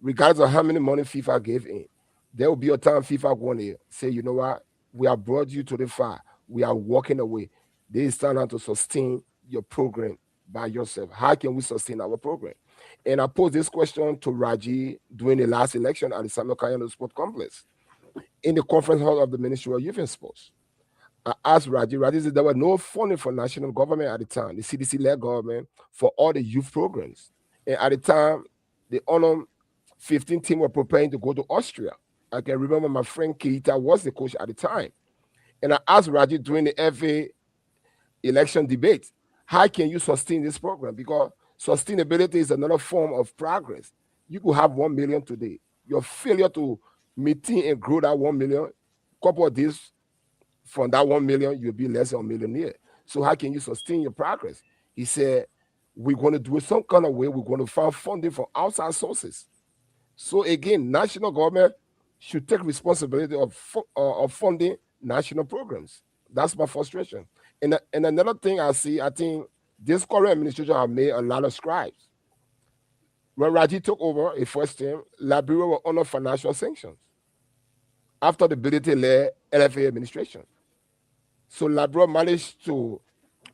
Regardless of how many money FIFA gave in, there will be a time FIFA going to say, you know what, we have brought you to the far. We are walking away. They stand out to sustain your program by yourself. How can we sustain our program? And I posed this question to Raji during the last election at the Samuel Kayano Sport Complex in the conference hall of the Ministry of Youth and Sports. I asked Raji said there was no funding for national government at the time, the CDC-led government, for all the youth programs. And at the time, the UNOM 15 team were preparing to go to Austria. I can remember my friend Keita was the coach at the time. And I asked Raji during the FA election debate, how can you sustain this program? Because sustainability is another form of progress. You could have 1 million today. Your failure to maintain and grow that 1 million, couple of days from that 1 million, you'll be less than a millionaire. So how can you sustain your progress? He said, we're going to do it some kind of way. We're going to find funding from outside sources. So again, national government should take responsibility of funding national programs. That's my frustration. And another thing I see, I think this current administration have made a lot of strides. When Raji took over a first term, Liberia were under financial sanctions after the Bility-led LFA administration. So Liberia managed to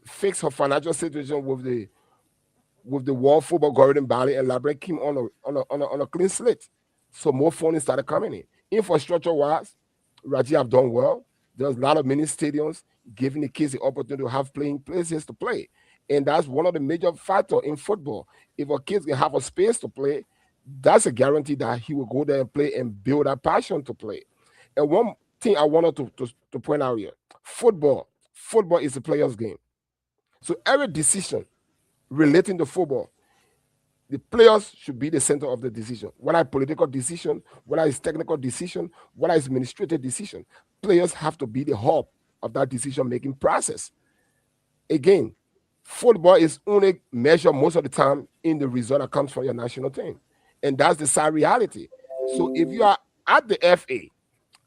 fix her financial situation with the World Football Governing Body, and Liberia came on a clean slate. So more funding started coming in. Infrastructure-wise, Raji have done well. There's a lot of mini stadiums giving the kids the opportunity to have playing places to play. And that's one of the major factors in football. If a kid can have a space to play, that's a guarantee that he will go there and play and build that passion to play. And one thing I wanted to point out here, football is a player's game. So every decision relating to football, the players should be the center of the decision. Whether it's political decision, whether it's technical decision, whether it's administrative decision, players have to be the hub of that decision-making process. Again, football is only measured most of the time in the result that comes from your national team. And that's the sad reality. So if you are at the FA,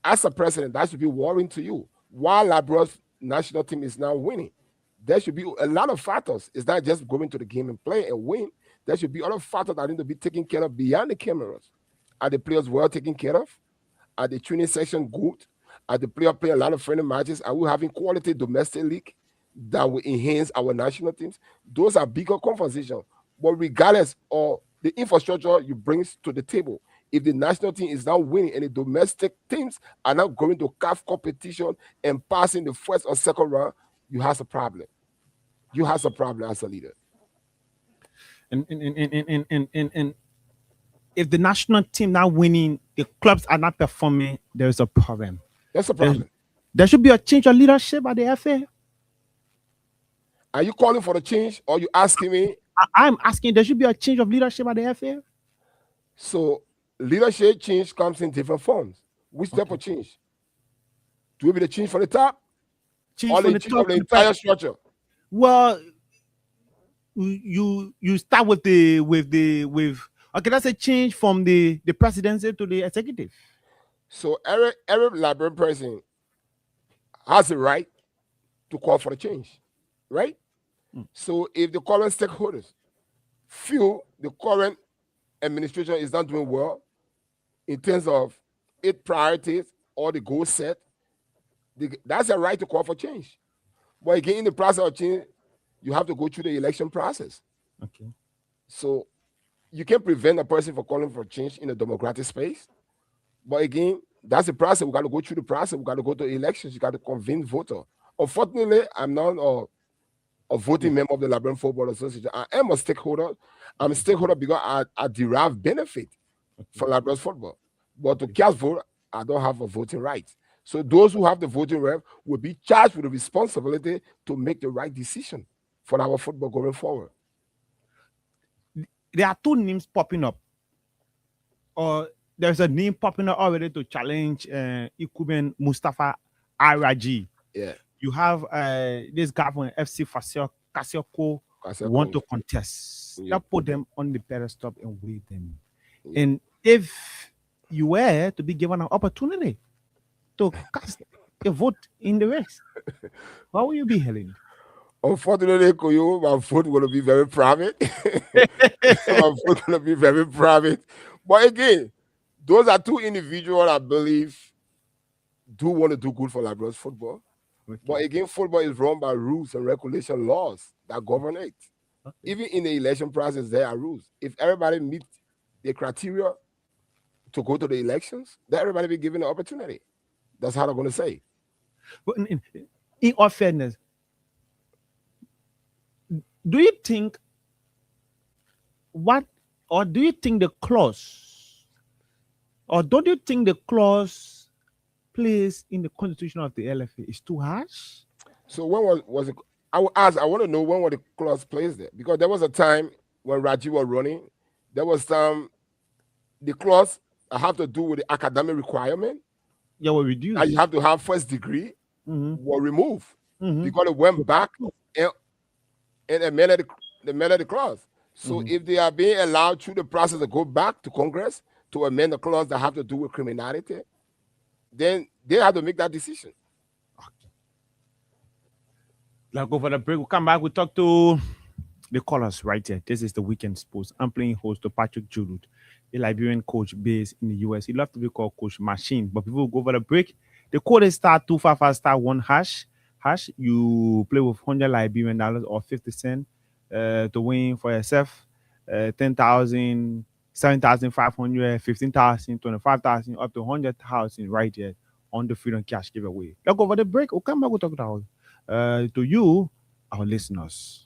as a president, that should be worrying to you. While Liberia's national team is now winning, there should be a lot of factors. It's not just going to the game and play and win. There should be other factors that need to be taken care of beyond the cameras. Are the players well taken care of? Are the training section good? Are the players playing a lot of friendly matches? Are we having quality domestic league that will enhance our national teams? Those are bigger conversations. But regardless of the infrastructure you bring to the table, if the national team is now winning and the domestic teams are now going to CAF competition and passing the first or second round, you have a problem. You have a problem as a leader. And if the national team now winning, the clubs are not performing, there's a problem. That's a problem. There should be a change of leadership at the FA. Are you calling for the change, or are you asking me? I'm asking, there should be a change of leadership at the FA. So leadership change comes in different forms. Which type of change? Do it be the change from the top? Change or from the the change top of the to entire top. structure? Well, you start with okay, that's a change from the presidency to the executive. So every Liberian person has the right to call for the change, right? So if the current stakeholders feel the current administration is not doing well in terms of its priorities or the goals set, that's a right to call for change. But again, in the process of change, you have to go through the election process. Okay. So you can prevent a person from calling for change in a democratic space. But again, that's the process. We got to go through the process. We got to go to elections. You got to convince voters. Unfortunately, I'm not a voting member of the Liberian Football Association. I am a stakeholder. I'm a stakeholder because I derive benefit from Liberian football. But to cast vote, I don't have a voting right. So those who have the voting right will be charged with the responsibility to make the right decision for our football going forward. There are two names popping up. Or there's a name popping up already to challenge Ikuben Mustafa Araji. Yeah. You have this guy from FC Kasioko want to contest. Yeah. That put them on the pedestal and wait them. Yeah. And if you were to be given an opportunity to cast a vote in the race. What will you be, Helen? Unfortunately, Koyo, my vote will be very private. My vote will be very private. But again, those are two individuals I believe do want to do good for Liberia's football. Okay. But again, football is run by rules and regulation laws that govern it. Okay. Even in the election process, there are rules. If everybody meets the criteria to go to the elections, then everybody be given the opportunity. That's how they're going to say. But in all fairness, do you think do you think the clause, or don't you think the clause placed in the constitution of the LFA is too harsh? So when was it? I want to know when was the clause placed there, because there was a time when Raji was running, there was the clause that have to do with the academic requirement. Yeah, were reduced. And you have to have first degree were removed because it went back and amended the clause. So if they are being allowed through the process to go back to Congress to amend the clause that have to do with criminality, then they have to make that decision. Okay. Let's go for the break. We'll come back. We'll talk to the callers right here. This is the Weekend Sports. I'm playing host to Patrick Julud, a Liberian coach based in the US. He loves to be called Coach Machine. But before we go for the break, the code is *255*1#. You play with $100 Liberian or 50 cents to win for yourself 10,000, 7,500, 15,000, 25,000, up to 100,000 right here on the Freedom Cash giveaway. Let's go for the break. We'll come back. We'll talk about to you, our listeners.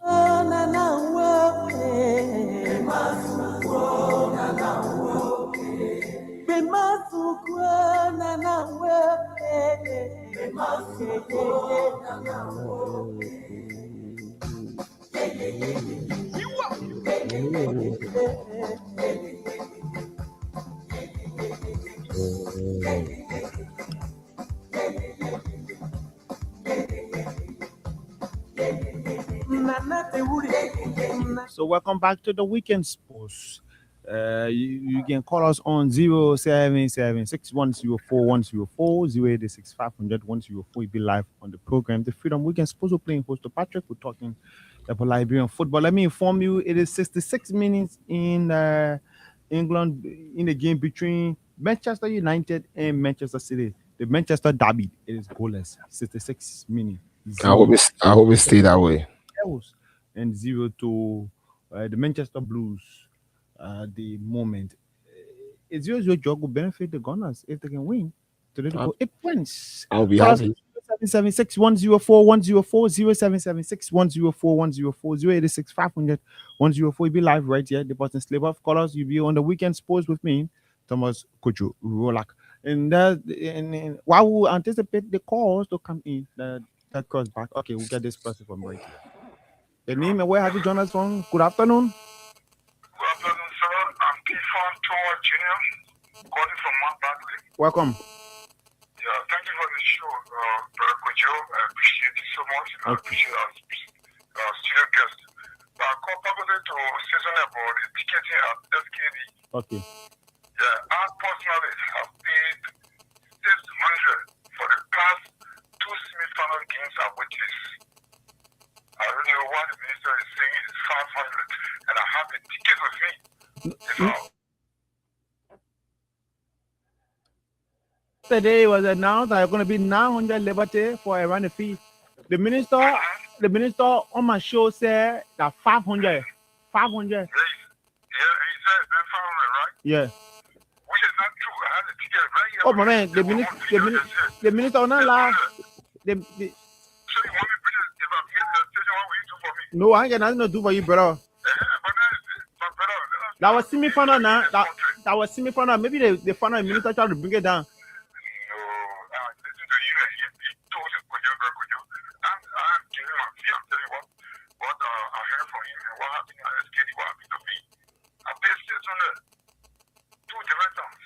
So welcome back to the Weekend Sports. You can call us on 07761041040, 086500104. You'll be live on the program. The Freedom Weekend Sports. We're playing host to Patrick. We're talking about Liberian football. Let me inform you, it is 66 minutes in England in the game between Manchester United and Manchester City. The Manchester derby, it is goalless. 66 minutes. I hope it stay that way. And 0 to the Manchester Blues. The moment it's your job will benefit the Gunners if they can win. Today to go 8 points. I'll be happy. 776-104-104, 086-500-104. Be live right here. The button slip off colors. You'll be on the Weekend Sports with me, Thomas Kojo Rolak. And while we anticipate the calls to come in, that calls back. Okay, we'll get this person from right here. The name and where have you joined us from? Good afternoon. Good afternoon, sir. I'm Kifan Toa Jr., calling from Mount Bagley. Welcome. Yeah, thank you for the show, Brother Kojo. I appreciate it so much. I appreciate our studio guest. I call probably to say something about the ticketing at SKD. Okay. Yeah, I personally have paid 600 for the past 2 semi-final games at Witches. I don't know what the minister is saying is 500, and I have a ticket with me. Today was announced that it's going to be 900 liberty for a run fee. The minister on my show said that 500. 500. Yeah, he said it's been 500, right? Yeah. Which is not true. I had a ticket right here. Oh my man, the minister on that line. So you want me to if I'm here at the station, what will you do for me? No, I ain't got nothing to do for you, brother. But my brother, That was semi-final now. That was semi-final. Maybe the final minister tried to bring it down. listen to you. He told you, I'm giving my fee. I'm telling you what I heard from him and what happened at SKD, what happened to me. I paid 600 2 different times.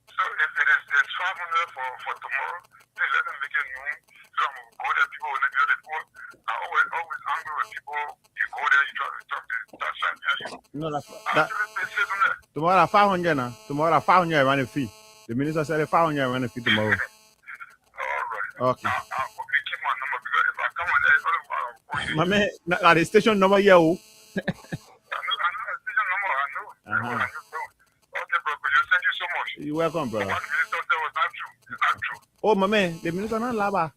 So if it is 500 for tomorrow, please let them make it known. So I'm going to go there, people will let me know the people. I always angry with people. You go there, you try to talk to that side. No, I actually paid 600. tomorrow at 500 now. Tomorrow at 500 run a fee. The minister said 500 run a fee tomorrow. Okay. Okay, keep my number because if I come on there, I'll call you. My man, at the station number here. Oh. I know the station number. I know. Uh-huh. Okay, bro. Thank you so much. You're welcome, brother. What the minister said was not true. It's not true. Oh, my man, the minister not lava.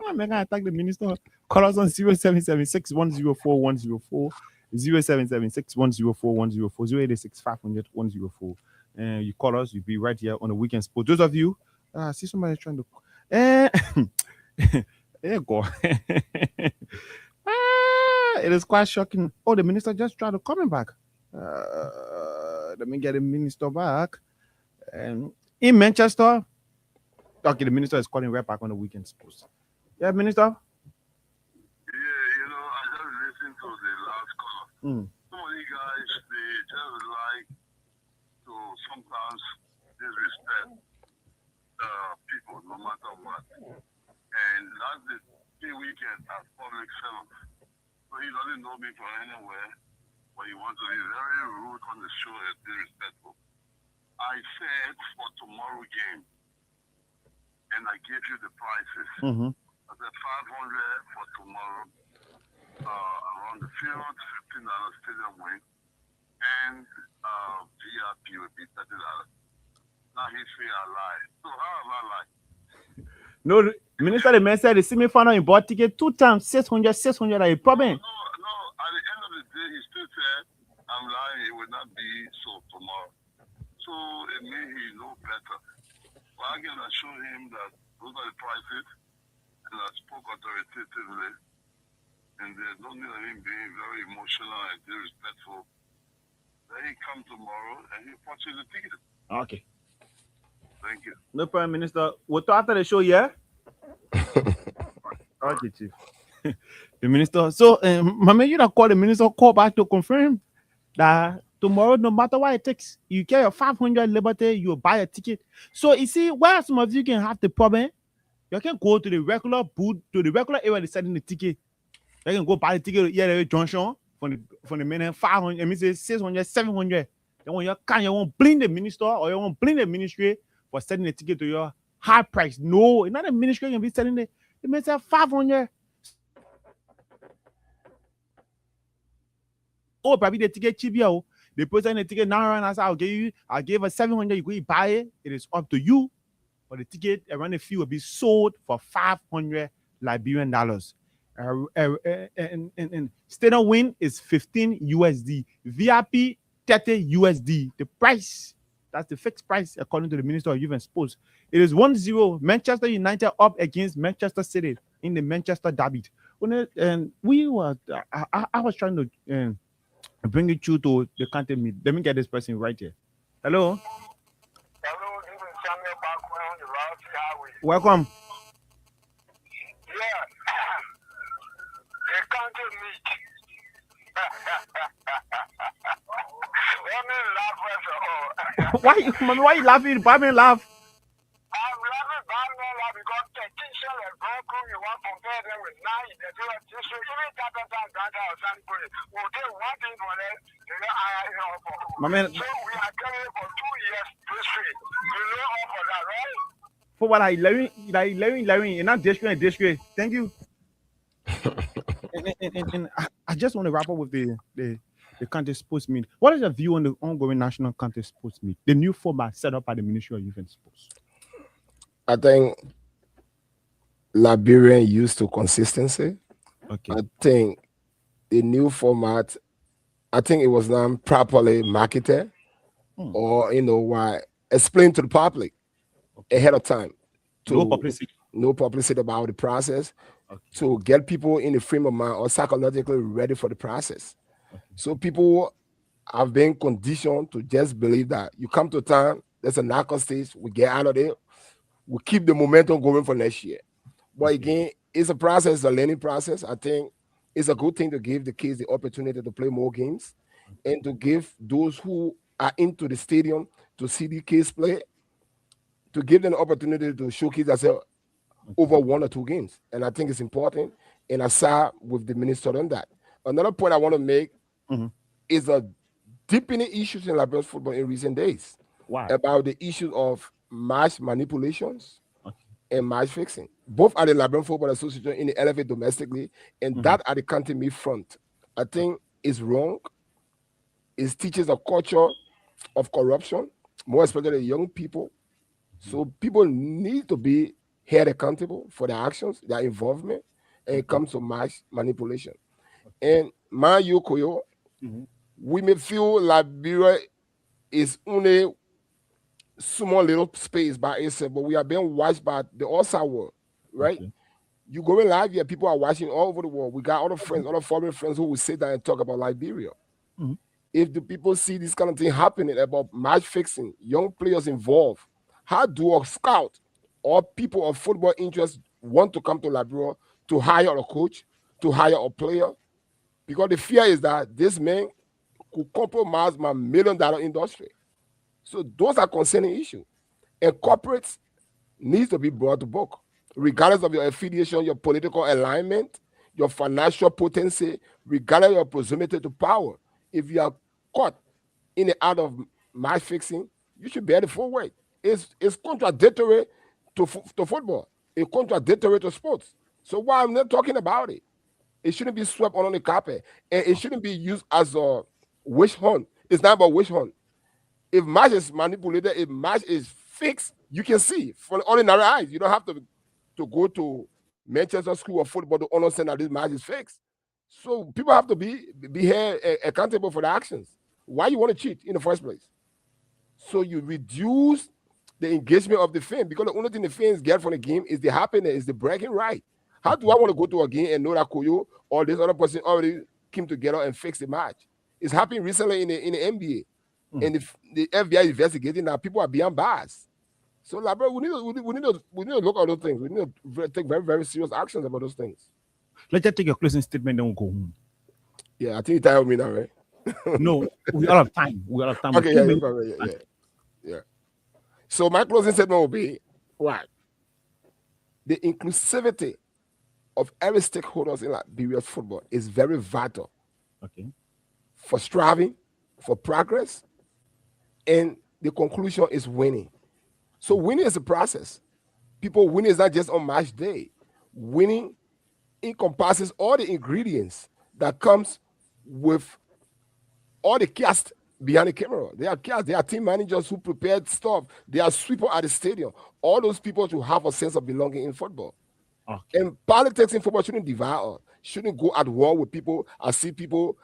I'm going to attack the minister. Call us on 0776 104 104, 0776 104 104, 0886 500 104. And you call us, you'll be right here on the weekend sport. Those of you, see somebody trying to. There you go. It is quite shocking. Oh, the minister just tried to come back. Let me get the minister back. In Manchester. Okay, the minister is calling right back on the weekend sports. Yeah, minister. Yeah, I just listened to the last call. Some of you guys, they just like to sometimes disrespect people no matter what. And that's the weekend as public servant. So he doesn't know me from anywhere, but he wants to be very rude on the show and disrespectful. I said for tomorrow game, and I gave you the prices. I said $500 for tomorrow around the field, $15 stadium wing, and VIP would be $30. Now he say I lie. So how have I lied? No, Minister, the man said the semi-final in bought ticket 2 times 600 a problem. No. At the end of the day, he still said I'm lying. It would not be so tomorrow. So it means he know better. But I can assure him that those are the prices, and I spoke authoritatively, and there's no need of him being very emotional and disrespectful. Then he come tomorrow and he purchase the ticket. Okay. Thank you. No problem, Minister. We'll talk after the show, yeah? Okay, Chief. The minister. So, Mama, you don't call the minister, call back to confirm that tomorrow, no matter what it takes, you get your 500 Liberty, you buy a ticket. So, you see, where some of you can have the problem, you can go to the regular booth, to the regular area they're selling the ticket. You can go buy the ticket here at Junction from the main 500, I mean, say 600, 700. Then when you can, you won't blame the minister or you won't blame the ministry for selling the ticket to your high price. No, it's not the ministry can be selling it. They may say 500. Oh, probably the ticket cheap here. They put in the ticket now and I say, I'll give her 700. You go buy it. It is up to you. But the ticket around the fee will be sold for 500 Liberian dollars. And stadium win is 15 USD. VIP 30 USD. The price, that's the fixed price according to the Minister of Youth and Sports. It is 1-0 Manchester United up against Manchester City in the Manchester Derby. And we were, I was trying to bring it through to the country meet. Let me get this person right here. Hello. Hello, this is Samuel Background, the Route Highway. Welcome. Yeah, the country meet. Let me laugh first of all. Mommy, why you laughing? Batman laugh. I'm laughing Batman because technician has gone through. You want to compare them with 9 in the district. Even Captain Ganda or Sanpuri will do one thing for them. My man. So we are coming for 2 years district. You know all for that, right? For what I learning, and not district. Thank you. and I just want to wrap up with the country sports meet. What is your view on the ongoing national country sports meet? The new format set up by the Ministry of Youth and Sports. I think Liberian used to consistency. Okay. I think the new format, I think it was not properly marketed or, why explained to the public ahead of time. No publicity about the process to get people in the frame of mind or psychologically ready for the process. So people have been conditioned to just believe that you come to town, there's a knockout stage, we get out of there, we keep the momentum going for next year. But again, it's a process, it's a learning process. I think it's a good thing to give the kids the opportunity to play more games and to give those who are into the stadium to see the kids play, to give them the opportunity to showcase themselves over 1 or 2 games. And I think it's important. And I saw with the minister on that. Another point I want to make is a deepening issues in Liberian football in recent days. Wow. About the issue of match manipulations and match fixing, both at the Liberian Football Association in the LFA domestically, and that at the county meet front. I think is wrong. It teaches a culture of corruption, more especially young people. So people need to be held accountable for their actions, their involvement, and it comes to match manipulation. And my Koyo, we may feel Liberia is only small little space by itself, but we are being watched by the outside world, right? Okay. You go in live here, people are watching all over the world. We got other friends, other foreign friends who will sit down and talk about Liberia. If the people see this kind of thing happening about match fixing, young players involved, how do a scout or people of football interest want to come to Liberia to hire a coach, to hire a player? Because the fear is that this man could compromise my $1 million industry. So those are concerning issues. And corporates needs to be brought to book, regardless of your affiliation, your political alignment, your financial potency, regardless of your proximity to power. If you are caught in the act of match fixing, you should bear the full weight. It's contradictory to football. It's contradictory to sports. So why I'm not talking about it? It shouldn't be swept under the carpet, and it shouldn't be used as a witch hunt. It's not about witch hunt. If match is manipulated, if match is fixed, you can see from ordinary eyes. You don't have to go to Manchester School of Football to understand that this match is fixed. So people have to be held accountable for their actions. Why you want to cheat in the first place? So you reduce the engagement of the fan, because the only thing the fans get from the game is the happiness, is the bragging right. How do I want to go to a game and know that Koyo or this other person already came together and fixed the match? It's happening recently in the NBA. And if the FBI is investigating that, people are beyond bars. So, Liberia, we need to look at those things. We need to take very, very serious actions about those things. Let's just take your closing statement, then we'll go home. Yeah, I think you tired of me now, right? No, we all have time. We all have time. Okay, yeah. So my closing statement will be, right, the inclusivity of every stakeholders in Liberia's football is very vital. Okay. For striving, for progress, and the conclusion is winning. So winning is a process. People winning is not just on match day. Winning encompasses all the ingredients that comes with all the cast behind the camera. They are cast, they are team managers who prepared stuff. They are sweeper at the stadium. All those people should have a sense of belonging in football. Okay. And politics in football shouldn't divide us. Shouldn't go at war with people. I see people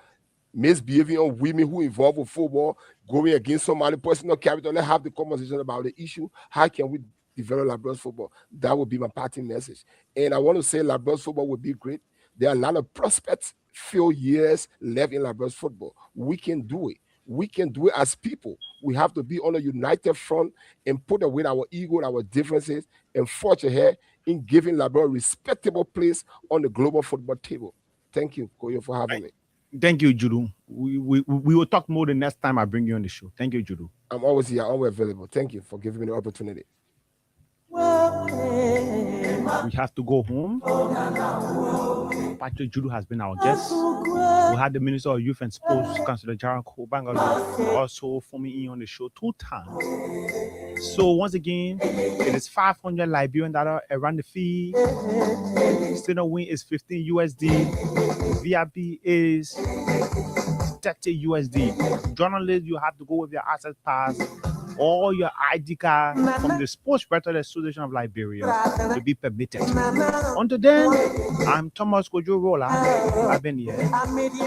misbehaving on women who involved with football, going against somebody, personal character. Let's have the conversation about the issue. How can we develop Liberia's football? That would be my party message. And I want to say Liberia's football would be great. There are a lot of prospects, few years left in Liberia's football. We can do it. We can do it as people. We have to be on a united front and put away our ego, our differences, and forge ahead in giving Liberia a respectable place on the global football table. Thank you, Koyo, for having me. Thank you, Judu. We will talk more the next time I bring you on the show. Thank you, Judu. I'm always here, always available. Thank you for giving me the opportunity. We have to go home. Patrick Judu has been our guest. We had the Minister of Youth and Sports, Councillor Jaron Kobangalu, also for me on the show 2 times. So once again, it is $500 Liberian around the fee. Student win is 15 USD. VIP is 30 USD. Journalists, you have to go with your access pass or your ID card from the Sports Better Association of Liberia to be permitted. Until then, I'm Thomas Kojo Rolla. I've been here.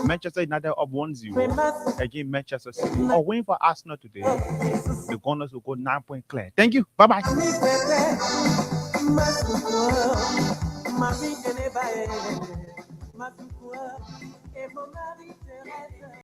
Manchester United up 1-0 against Manchester City. Or waiting for Arsenal today. The Gunners will go 9-point clear. Thank you. Bye-bye.